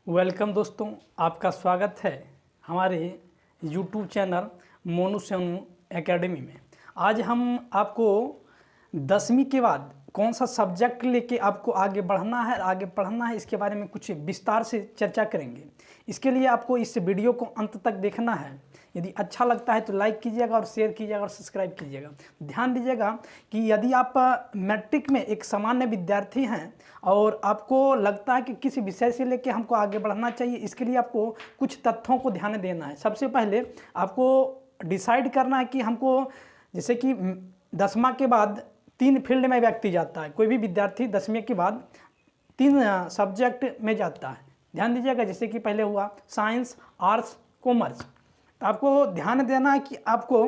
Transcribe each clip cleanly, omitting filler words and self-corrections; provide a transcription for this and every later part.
Welcome दोस्तों, आपका स्वागत है हमारे YouTube channel Monu Sonu academy में। आज हम आपको 10वीं के बाद कौन सा सब्जेक्ट लेके आपको आगे बढ़ना है, आगे पढ़ना है, इसके बारे में कुछ विस्तार से चर्चा करेंगे। इसके लिए आपको इस वीडियो को अंत तक देखना है। यदि अच्छा लगता है तो लाइक कीजिएगा और शेयर कीजिएगा और सब्सक्राइब कीजिएगा। ध्यान दीजिएगा कि यदि आप मैट्रिक में एक सामान्य विद्यार्थी हैं और आपको लगता है कि किसी विषय से लेकर हमको आगे बढ़ना चाहिए, इसके लिए आपको कुछ तथ्यों को ध्यान देना है। सबसे पहले आपको डिसाइड करना है कि हमको, जैसे कि 10वां के बाद 3 फील्ड में व्यक्ति जाता है। कोई भी विद्यार्थी 10वीं के बाद 3 सब्जेक्ट में जाता है। ध्यान दीजिएगा, जैसे कि पहले हुआ साइंस, आर्ट्स, कॉमर्स। तो आपको ध्यान देना है कि आपको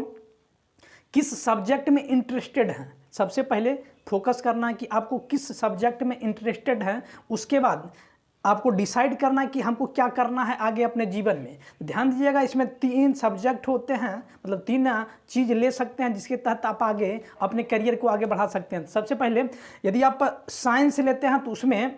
किस सब्जेक्ट में इंटरेस्टेड हैं। सबसे पहले फोकस करना है कि आपको किस सब्जेक्ट में इंटरेस्टेड है। उसके बाद आपको डिसाइड करना है कि हमको क्या करना है आगे अपने जीवन में। ध्यान दीजिएगा, इसमें 3 सब्जेक्ट होते हैं, मतलब 3 चीज़ ले सकते हैं जिसके तहत आप आगे अपने करियर को आगे बढ़ा सकते हैं। सबसे पहले यदि आप साइंस लेते हैं तो उसमें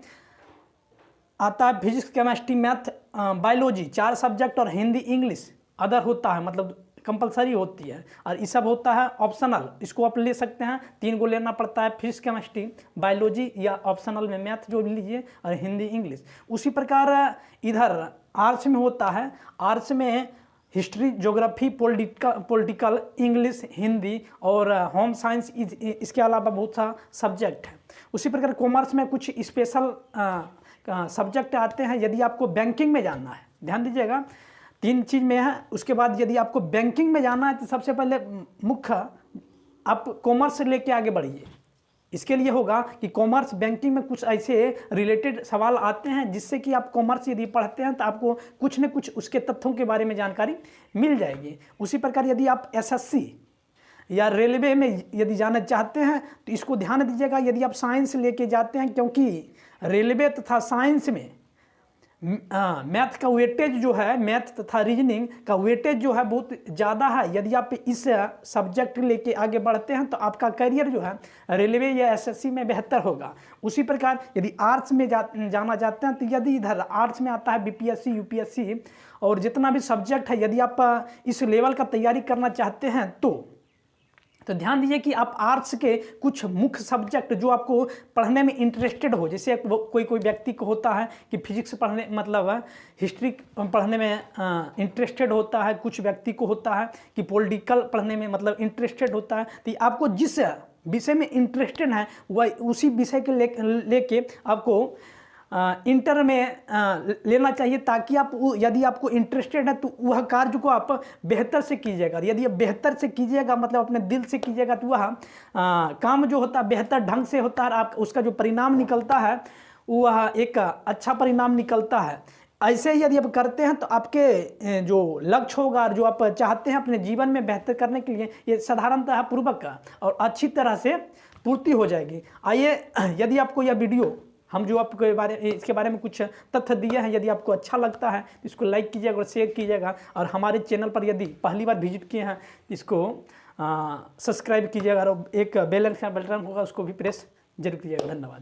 आता है physics, chemistry, math, biology, 4 subject, और हिंदी, इंग्लिश अदर होता है, मतलब कंपलसरी होती है। और ये सब होता है ऑप्शनल, इसको आप ले सकते हैं। 3 को लेना पड़ता है, फिजिक्स, केमिस्ट्री, बायोलॉजी, या ऑप्शनल में मैथ जो लीजिए, और हिंदी, इंग्लिश। उसी प्रकार इधर आर्ट्स में होता है। आर्ट्स में history, geography, political, English, Hindi और होम साइंस, इसके अलावा बहुत सा सब्जेक्ट है। उसी प्रकार कॉमर्स में कुछ स्पेशल सब्जेक्ट आते हैं। यदि आपको बैंकिंग में जाना है, ध्यान दीजिएगा, 3 चीज़ में है। उसके बाद यदि आपको बैंकिंग में जाना है तो सबसे पहले मुख्य आप कॉमर्स लेके आगे बढ़िए। इसके लिए होगा कि कॉमर्स बैंकिंग में कुछ ऐसे रिलेटेड सवाल आते हैं जिससे कि आप कॉमर्स यदि पढ़ते हैं तो आपको कुछ न कुछ उसके तथ्यों के बारे में जानकारी मिल जाएगी। उसी प्रकार यदि आप एसएससी या रेलवे में यदि जाना चाहते हैं तो इसको ध्यान दीजिएगा। यदि आप साइंस लेके जाते हैं, क्योंकि रेलवे तथा साइंस में मैथ का वेटेज जो है, मैथ तथा रीजनिंग का वेटेज जो है बहुत ज़्यादा है। यदि आप इस सब्जेक्ट लेके आगे बढ़ते हैं तो आपका करियर जो है रेलवे या एसएससी में बेहतर होगा। उसी प्रकार यदि आर्ट्स में जाना चाहते हैं तो यदि इधर आर्ट्स में आता है बीपीएससी, यूपीएससी और जितना भी सब्जेक्ट है, यदि आप इस लेवल का तैयारी करना चाहते हैं तो ध्यान दीजिए कि आप आर्ट्स के कुछ मुख्य सब्जेक्ट जो आपको पढ़ने में इंटरेस्टेड हो, जैसे कोई व्यक्ति को होता है कि फिजिक्स पढ़ने, मतलब हिस्ट्री पढ़ने में इंटरेस्टेड होता है, कुछ व्यक्ति को होता है कि पॉलिटिकल पढ़ने में मतलब इंटरेस्टेड होता है। तो आपको जिस विषय में इंटरेस्टेड है वह उसी विषय के लेके आपको इंटर में लेना चाहिए, ताकि आप यदि आपको इंटरेस्टेड है तो वह कार्य को आप बेहतर से कीजिएगा। यदि आप बेहतर से कीजिएगा, मतलब अपने दिल से कीजिएगा, तो वह काम जो होता है बेहतर ढंग से होता है। आप उसका जो परिणाम निकलता है वह एक अच्छा परिणाम निकलता है। ऐसे ही यदि आप करते हैं तो आपके जो लक्ष्य होगा, जो आप चाहते हैं अपने जीवन में बेहतर करने के लिए, ये साधारणतः पूर्वक और अच्छी तरह से पूर्ति हो जाएगी। आइए, यदि आपको यह वीडियो हम जो आपको इसके बारे में कुछ तथ्य दिए हैं, यदि आपको अच्छा लगता है तो इसको लाइक कीजिएगा और शेयर कीजिएगा। और हमारे चैनल पर यदि पहली बार विजिट किए हैं तो इसको सब्सक्राइब कीजिएगा और एक बेल आइकन बटन होगा उसको भी प्रेस जरूर कीजिएगा। धन्यवाद।